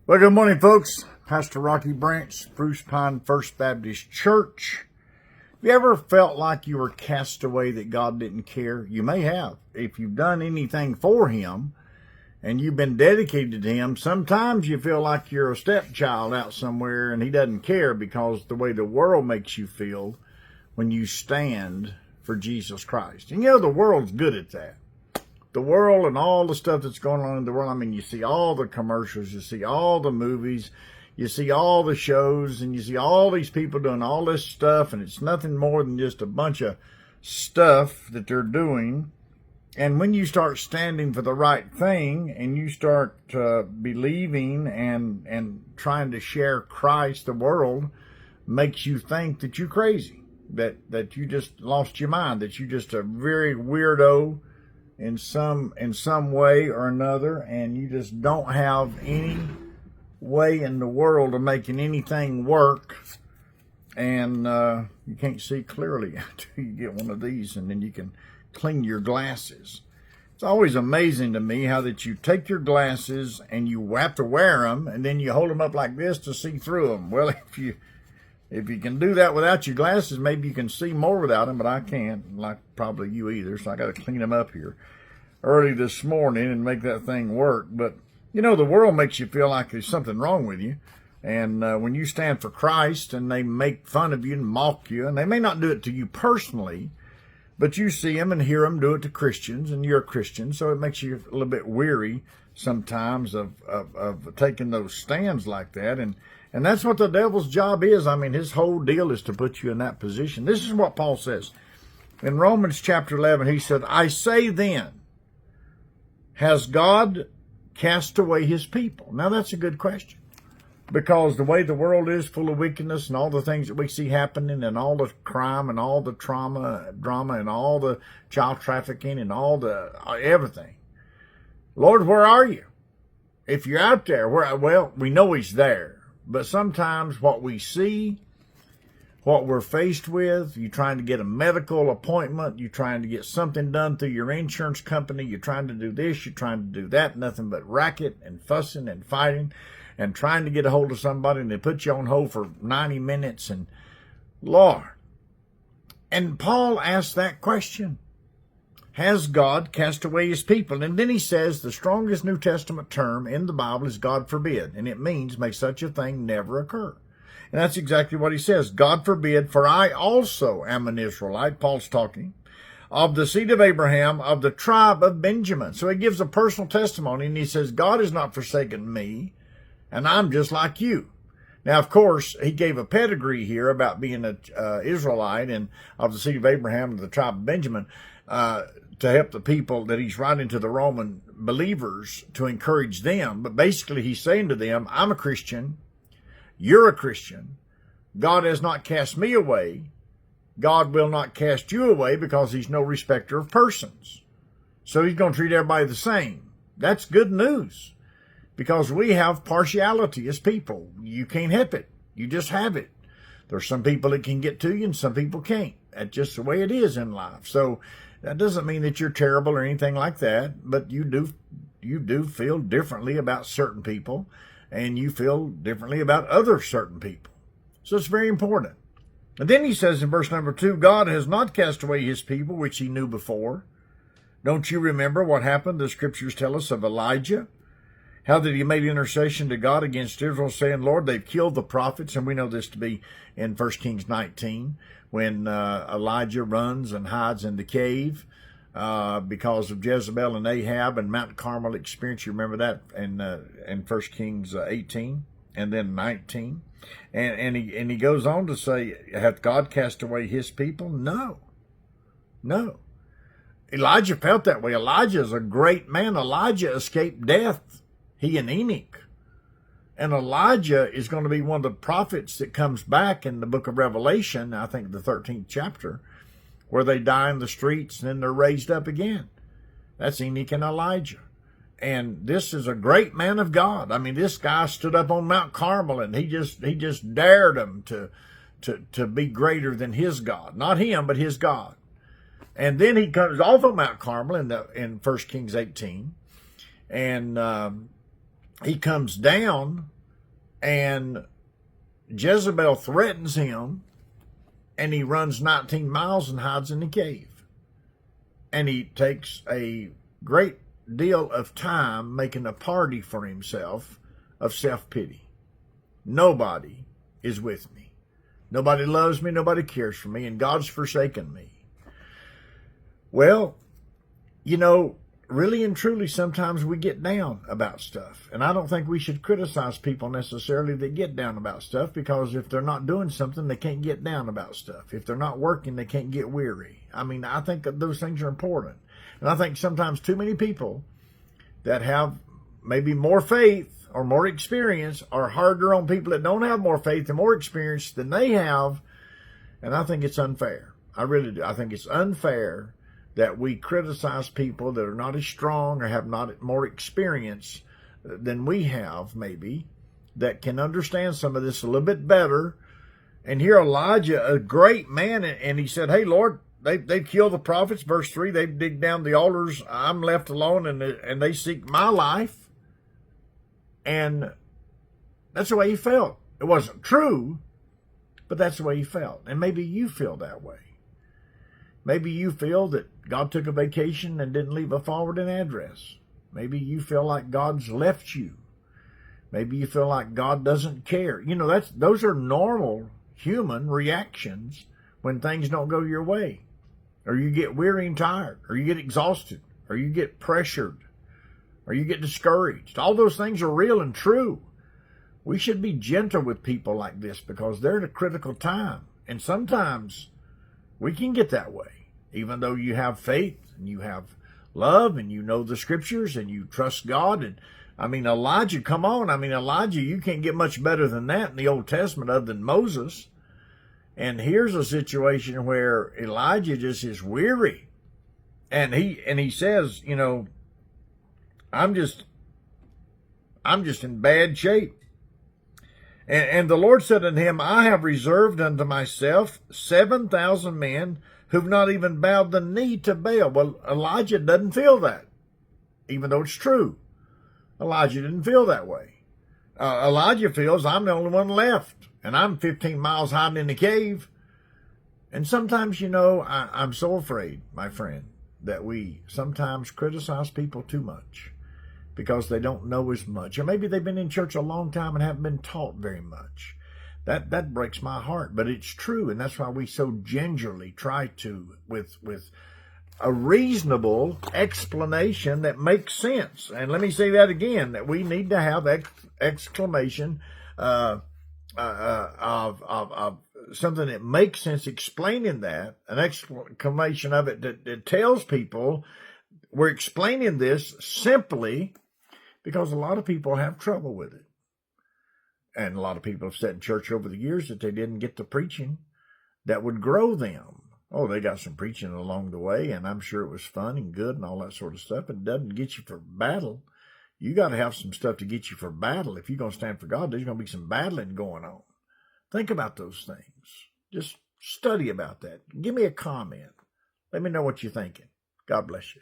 Well, good morning, folks. Pastor Rocky Branch, Spruce Pine First Baptist Church. Have you ever felt like you were cast away, that God didn't care? You may have. If you've done anything for Him and you've been dedicated to Him, sometimes you feel like you're a stepchild out somewhere and He doesn't care because the way the world makes you feel when you stand for Jesus Christ. And the world's good at that. The world and all the stuff that's going on in the world. I mean, you see all the commercials, you see all the movies, you see all the shows, and you see all these people doing all this stuff, and it's nothing more than just a bunch of stuff that they're doing. And when you start standing for the right thing and you start believing and trying to share Christ, the world makes you think that you're crazy, that you just lost your mind, that you're just a very weirdo in some way or another, and you just don't have any way in the world of making anything work, and you can't see clearly until you get one of these, and then you can clean your glasses. It's always amazing to me how that you take your glasses and you have to wear them, and then you hold them up like this to see through them. Well, if you can do that without your glasses, maybe you can see more without them, but I can't, like probably you either, so I got to clean them up here early this morning and make that thing work. But, the world makes you feel like there's something wrong with you. And when you stand for Christ and they make fun of you and mock you, and they may not do it to you personally, but you see them and hear them do it to Christians, and you're a Christian, so it makes you a little bit weary sometimes of taking those stands like that. And that's what the devil's job is. I mean, his whole deal is to put you in that position. This is what Paul says. In Romans chapter 11, he said, I say then, has God cast away His people? Now, that's a good question. Because the way the world is, full of wickedness and all the things that we see happening and all the crime and all the drama and all the child trafficking and all the everything. Lord, where are you? If you're out there, well, we know He's there. But sometimes what we see, what we're faced with, you're trying to get a medical appointment, you're trying to get something done through your insurance company, you're trying to do this, you're trying to do that, nothing but racket and fussing and fighting and trying to get a hold of somebody, and they put you on hold for 90 minutes, and Lord. And Paul asked that question. Has God cast away His people? And then he says the strongest New Testament term in the Bible is God forbid. And it means may such a thing never occur. And that's exactly what he says. God forbid, for I also am an Israelite, Paul's talking, of the seed of Abraham, of the tribe of Benjamin. So he gives a personal testimony, and he says, God has not forsaken me, and I'm just like you. Now, of course, he gave a pedigree here about being an Israelite and of the seed of Abraham, of the tribe of Benjamin, to help the people that he's writing to the Roman believers to encourage them. But basically, he's saying to them, I'm a Christian. You're a Christian. God has not cast me away. God will not cast you away because He's no respecter of persons. So He's going to treat everybody the same. That's good news because we have partiality as people. You can't help it. You just have it. There's some people that can get to you and some people can't. That's just the way it is in life. So that doesn't mean that you're terrible or anything like that, but you do feel differently about certain people. And you feel differently about other certain people. So it's very important. And then he says in verse number 2, God has not cast away His people, which He knew before. Don't you remember what happened? The scriptures tell us of Elijah. How that he made intercession to God against Israel, saying, Lord, they've killed the prophets. And we know this to be in 1 Kings 19, when Elijah runs and hides in the cave because of Jezebel and Ahab and Mount Carmel experience. You remember that in 1 Kings 18 and then 19. And he goes on to say, hath God cast away His people? No. Elijah felt that way. Elijah is a great man. Elijah escaped death, he and Enoch. And Elijah is going to be one of the prophets that comes back in the book of Revelation, I think the 13th chapter, where they die in the streets and then they're raised up again. That's Enoch and Elijah. And this is a great man of God. I mean, this guy stood up on Mount Carmel and he just dared them to be greater than his God. Not him, but his God. And then he comes off of Mount Carmel in 1 Kings 18. And he comes down and Jezebel threatens him, and he runs 19 miles and hides in the cave. And he takes a great deal of time making a party for himself of self-pity. Nobody is with me. Nobody loves me. Nobody cares for me. And God's forsaken me. Well, you know, really and truly, sometimes we get down about stuff. And I don't think we should criticize people necessarily that get down about stuff, because if they're not doing something, they can't get down about stuff. If they're not working, they can't get weary. I mean, I think that those things are important. And I think sometimes too many people that have maybe more faith or more experience are harder on people that don't have more faith and more experience than they have. And I think it's unfair. I really do. I think it's unfair that we criticize people that are not as strong or have not more experience than we have, maybe, that can understand some of this a little bit better. And here Elijah, a great man, and he said, hey, Lord, they killed the prophets. Verse 3, they dig down the altars. I'm left alone, and they seek my life. And that's the way he felt. It wasn't true, but that's the way he felt. And maybe you feel that way. Maybe you feel that God took a vacation and didn't leave a forwarding address. Maybe you feel like God's left you. Maybe you feel like God doesn't care. You know, those are normal human reactions when things don't go your way, or you get weary and tired, or you get exhausted, or you get pressured, or you get discouraged. All those things are real and true. We should be gentle with people like this because they're at a critical time. And sometimes we can get that way, even though you have faith and you have love and you know the scriptures and you trust God. And I mean, Elijah, come on. I mean, Elijah, you can't get much better than that in the Old Testament other than Moses. And here's a situation where Elijah just is weary. And he says, you know, I'm just in bad shape. And the Lord said unto him, I have reserved unto myself 7,000 men who've not even bowed the knee to Baal. Well, Elijah doesn't feel that, even though it's true. Elijah didn't feel that way. Elijah feels, I'm the only one left, and I'm 15 miles hiding in the cave. And sometimes, you know, I'm so afraid, my friend, that we sometimes criticize people too much, because they don't know as much. Or maybe they've been in church a long time and haven't been taught very much. That breaks my heart, but it's true. And that's why we so gingerly try to, with a reasonable explanation that makes sense. And let me say that again, that we need to have exclamation of something that makes sense, explaining that, an exclamation of it that tells people we're explaining this simply because a lot of people have trouble with it. And a lot of people have said in church over the years that they didn't get the preaching that would grow them. Oh, they got some preaching along the way, and I'm sure it was fun and good and all that sort of stuff. It doesn't get you for battle. You got to have some stuff to get you for battle. If you're going to stand for God, there's going to be some battling going on. Think about those things. Just study about that. Give me a comment. Let me know what you're thinking. God bless you.